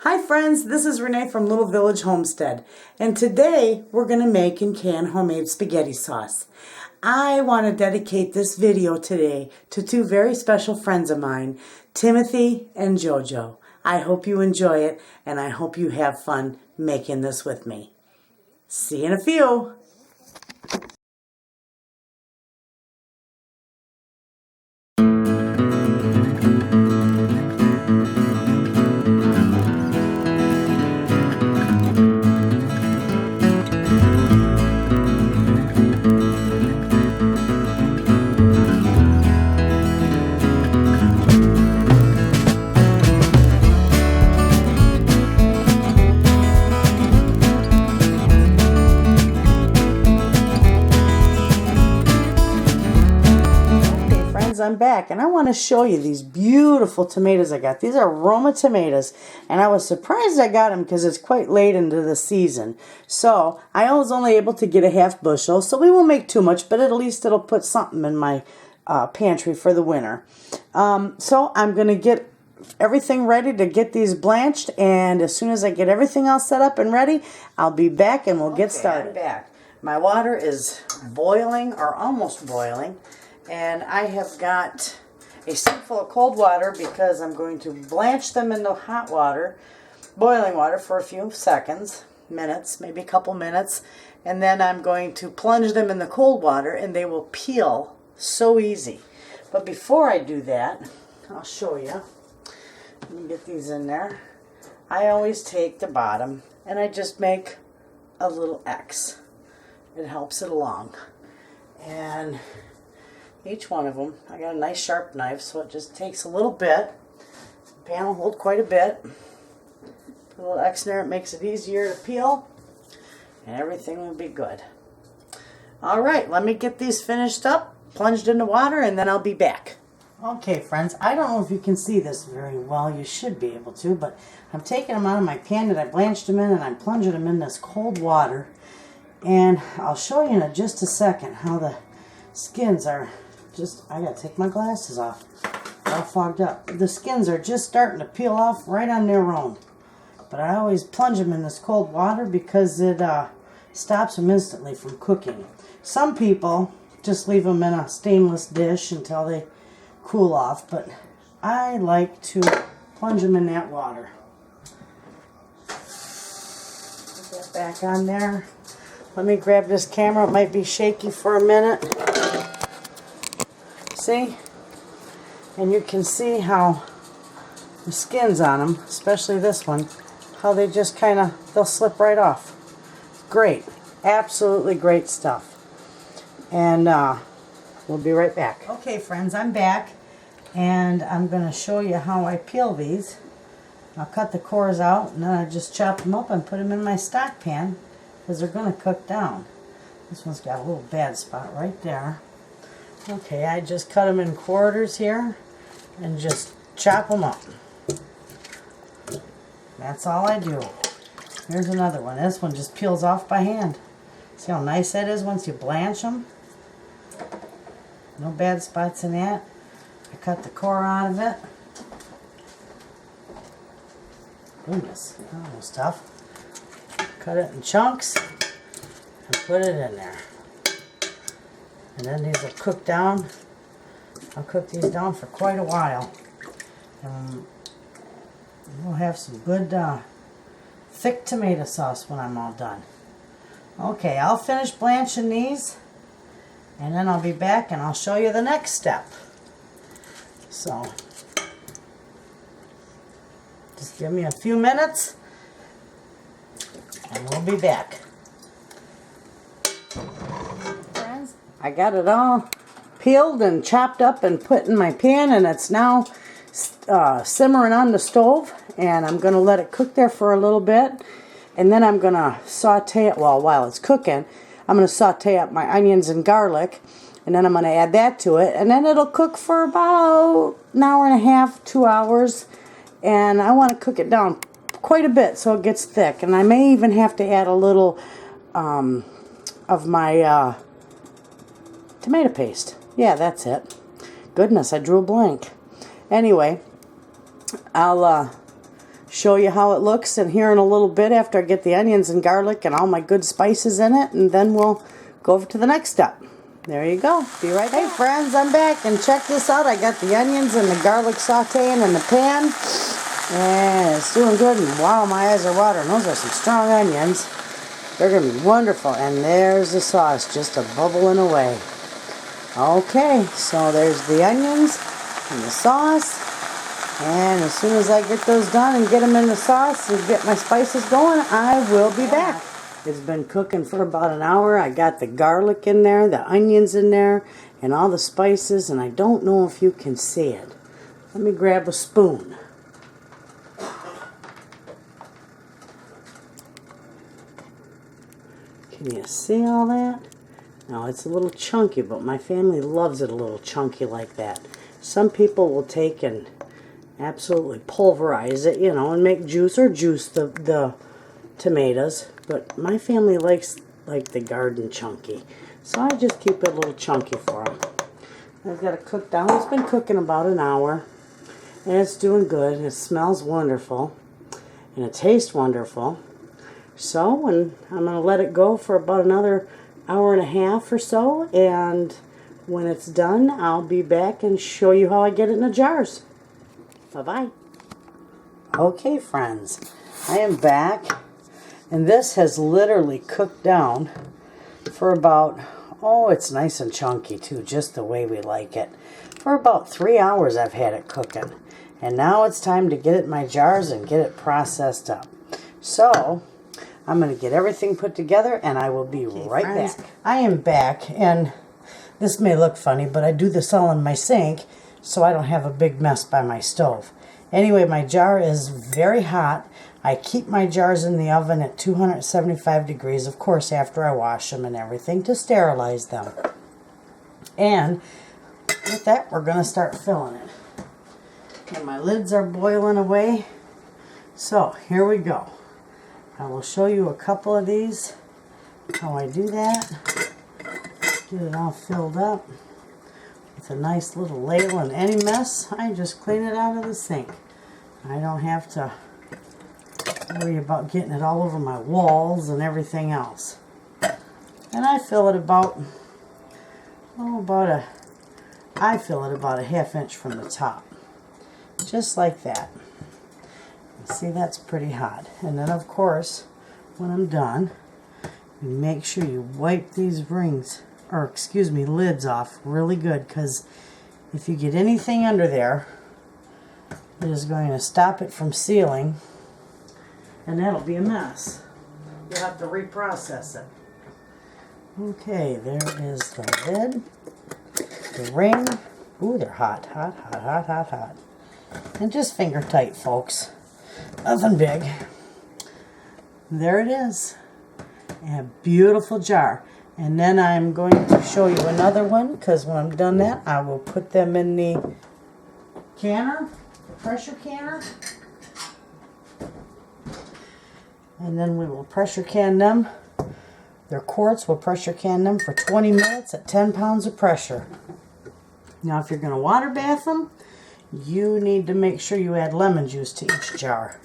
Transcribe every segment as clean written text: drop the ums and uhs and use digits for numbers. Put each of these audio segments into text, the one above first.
Hi friends, this is Renee from Little Village Homestead, and today we're going to make and can homemade spaghetti sauce. I want to dedicate this video today to two very special friends of mine, Timothy and Jojo. I hope you enjoy it, and I hope you have fun making this with me. See you in a few. I'm back and I want to show you these beautiful tomatoes I got. These are Roma tomatoes, and I was surprised I got them because it's quite late into the season. So I was only able to get a half bushel, so we won't make too much, but at least it'll put something in my pantry for the winter. So I'm going to get everything ready to get these blanched, and as soon as I get everything all set up and ready, I'll be back and we'll get started. I'm back. My water is boiling or almost boiling. And I have got a sink full of cold water because I'm going to blanch them in the hot water, boiling water, for a few seconds, minutes, maybe a couple minutes. And then I'm going to plunge them in the cold water and they will peel so easy. But before I do that, I'll show you. Let me get these in there. I always take the bottom and I just make a little X. It helps it along. And each one of them, I got a nice sharp knife, so it just takes a little bit. The pan will hold quite a bit. Put a little X in there, it makes it easier to peel, and everything will be good. Alright, let me get these finished up, plunged into water, and then I'll be back. Okay friends, I don't know if you can see this very well, you should be able to, but I'm taking them out of my pan that I blanched them in, and I'm plunging them in this cold water. And I'll show you in just a second how the skins are I gotta take my glasses off. They're all fogged up. The skins are just starting to peel off right on their own. But I always plunge them in this cold water because it stops them instantly from cooking. Some people just leave them in a stainless dish until they cool off, but I like to plunge them in that water. Put that back on there. Let me grab this camera. It might be shaky for a minute. See? And you can see how the skins on them, especially this one, how they just they'll slip right off. Great. Absolutely great stuff. And we'll be right back. Okay friends, I'm back, and I'm going to show you how I peel these. I'll cut the cores out, and then I just chop them up and put them in my stock pan because they're going to cook down. This one's got a little bad spot right there. Okay, I just cut them in quarters here and just chop them up. That's all I do. Here's another one. This one just peels off by hand. See how nice that is once you blanch them? No bad spots in that. I cut the core out of it. Goodness, that was tough. Cut it in chunks and put it in there. And then these will cook down. I'll cook these down for quite a while. We'll have some good thick tomato sauce when I'm all done. Okay, I'll finish blanching these, and then I'll be back and I'll show you the next step. So, just give me a few minutes and we'll be back. I got it all peeled and chopped up and put in my pan, and it's now simmering on the stove, and I'm going to let it cook there for a little bit, and then I'm going to saute it. Well, while it's cooking, I'm going to saute up my onions and garlic, and then I'm going to add that to it, and then it'll cook for about an hour and a half, 2 hours, and I want to cook it down quite a bit so it gets thick, and I may even have to add a little of my tomato paste. Yeah, that's it. Goodness, I drew a blank. Anyway, I'll show you how it looks in here in a little bit after I get the onions and garlic and all my good spices in it, and then we'll go over to the next step. There you go. Be right back. Hey friends, I'm back, and check this out. I got the onions and the garlic sauteing in the pan, and it's doing good, and wow, my eyes are watering. Those are some strong onions. They're going to be wonderful. And there's the sauce just a bubbling away. Okay, so there's the onions and the sauce. And as soon as I get those done and get them in the sauce and get my spices going, I will be back. It's been cooking for about an hour. I got the garlic in there, the onions in there, and all the spices. And I don't know if you can see it. Let me grab a spoon. Can you see all that? Now it's a little chunky, but my family loves it a little chunky like that. Some people will take and absolutely pulverize it, you know, and make juice or juice the tomatoes. But my family likes like the garden chunky. So I just keep it a little chunky for them. I've got it cooked down. It's been cooking about an hour. And it's doing good. It smells wonderful. And it tastes wonderful. So, and I'm going to let it go for about another hour and a half or so, and when it's done, I'll be back and show you how I get it in the jars. Bye-bye. Okay, friends, I am back, and this has literally cooked down for about, oh, it's nice and chunky too, just the way we like it. For about 3 hours I've had it cooking, and now it's time to get it in my jars and get it processed up. So, I'm going to get everything put together, and I will be right back. I am back, and this may look funny, but I do this all in my sink, so I don't have a big mess by my stove. Anyway, my jar is very hot. I keep my jars in the oven at 275 degrees, of course, after I wash them and everything, to sterilize them. And with that, we're going to start filling it. And my lids are boiling away, so here we go. I will show you a couple of these, how I do that. Get it all filled up with a nice little ladle, and any mess, I just clean it out of the sink. I don't have to worry about getting it all over my walls and everything else. And I fill it about, I fill it about a ½ inch from the top. Just like that. See, that's pretty hot. And then, of course, when I'm done, you make sure you wipe these lids off really good, because if you get anything under there, it is going to stop it from sealing, and that'll be a mess. You'll have to reprocess it. Okay, there is the lid, the ring. Ooh, they're hot, hot, hot, hot, hot, hot. And just finger tight, folks. Nothing big. There it is. A beautiful jar. And then I'm going to show you another one, because when I'm done that, I will put them in the canner, the pressure canner. And then we will pressure can them. They're quarts. We'll pressure can them for 20 minutes at 10 pounds of pressure. Now, if you're going to water bath them, you need to make sure you add lemon juice to each jar.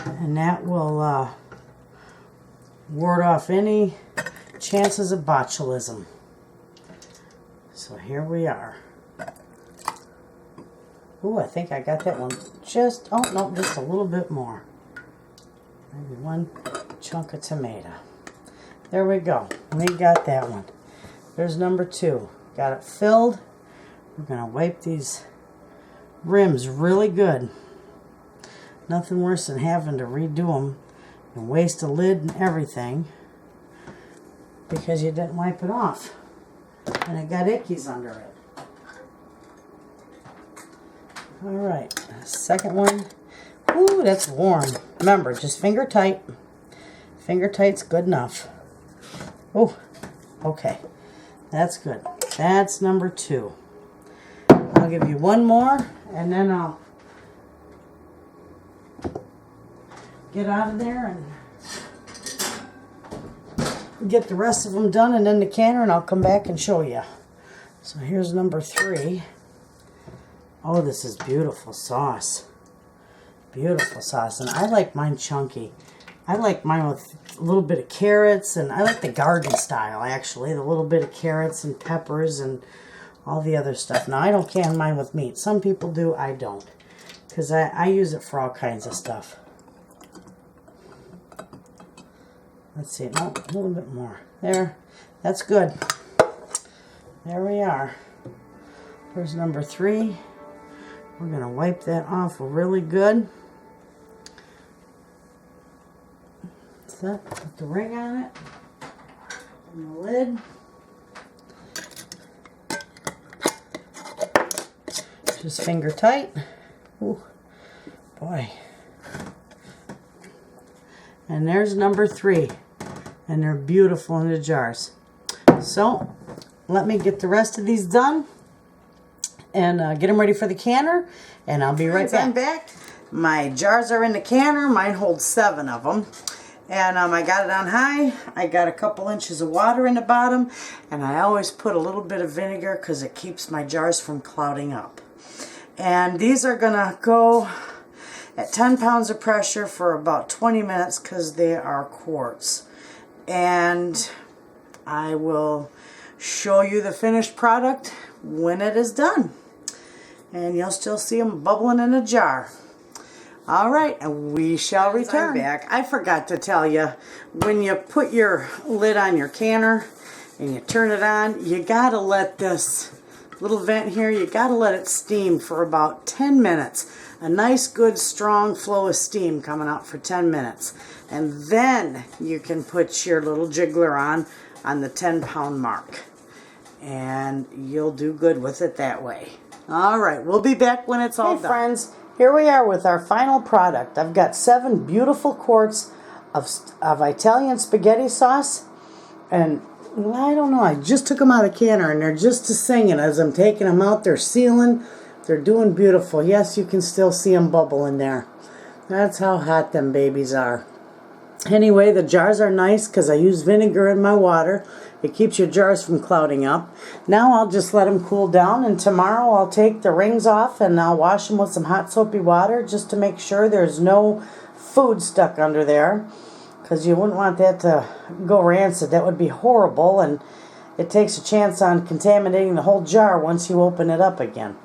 And that will ward off any chances of botulism. So here we are. Ooh, I think I got that one just, oh no, just a little bit more. Maybe one chunk of tomato. There we go. We got that one. There's number 2. Got it filled. We're going to wipe these rims really good. Nothing worse than having to redo them and waste a lid and everything because you didn't wipe it off and it got ickies under it. Alright, second one. Ooh, that's warm. Remember, just finger tight. Finger tight's good enough. Oh, okay. That's good. That's number 2. I'll give you one more, and then I'll get out of there and get the rest of them done and in the canner, and I'll come back and show you. So here's number 3. Oh, this is beautiful sauce. Beautiful sauce, and I like mine chunky. I like mine with a little bit of carrots, and I like the garden style, actually. The little bit of carrots and peppers and all the other stuff. Now, I don't can mine with meat. Some people do, I don't. Because I use it for all kinds of stuff. Let's see, no, a little bit more. There, that's good. There we are. There's number 3. We're going to wipe that off really good. Put the ring on it, and the lid. Just finger tight. Ooh, boy. And there's number 3, and they're beautiful in the jars. So let me get the rest of these done and get them ready for the canner, and I'll be right back. I'm back. My jars are in the canner. Mine holds 7 of them. And I got it on high. I got a couple inches of water in the bottom. And I always put a little bit of vinegar because it keeps my jars from clouding up. And these are going to go at 10 pounds of pressure for about 20 minutes because they are quartz. And I will show you the finished product when it is done. And you'll still see them bubbling in a jar. All right, and we shall return. Back. I forgot to tell you, when you put your lid on your canner and you turn it on, you gotta let this little vent here, you gotta let it steam for about 10 minutes. A nice, good, strong flow of steam coming out for 10 minutes. And then you can put your little jiggler on the 10-pound mark. And you'll do good with it that way. All right, we'll be back when it's all done. Hey, friends. Here we are with our final product. I've got 7 beautiful quarts of Italian spaghetti sauce. And I don't know, I just took them out of the canner and they're just singing as I'm taking them out. They're sealing. They're doing beautiful. Yes, you can still see them bubble in there. That's how hot them babies are. Anyway, the jars are nice because I use vinegar in my water. It keeps your jars from clouding up. Now I'll just let them cool down, and tomorrow I'll take the rings off and I'll wash them with some hot soapy water just to make sure there's no food stuck under there, because you wouldn't want that to go rancid. That would be horrible, and it takes a chance on contaminating the whole jar once you open it up again.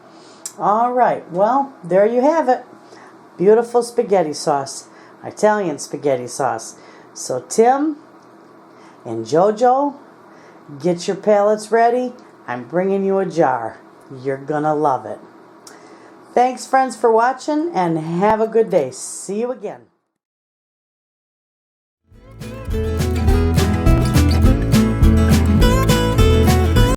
All right, well, there you have it. Beautiful spaghetti sauce. Italian spaghetti sauce. So Tim and Jojo, get your pallets ready. I'm bringing you a jar. You're gonna love it. Thanks, friends, for watching, and have a good day. See you again.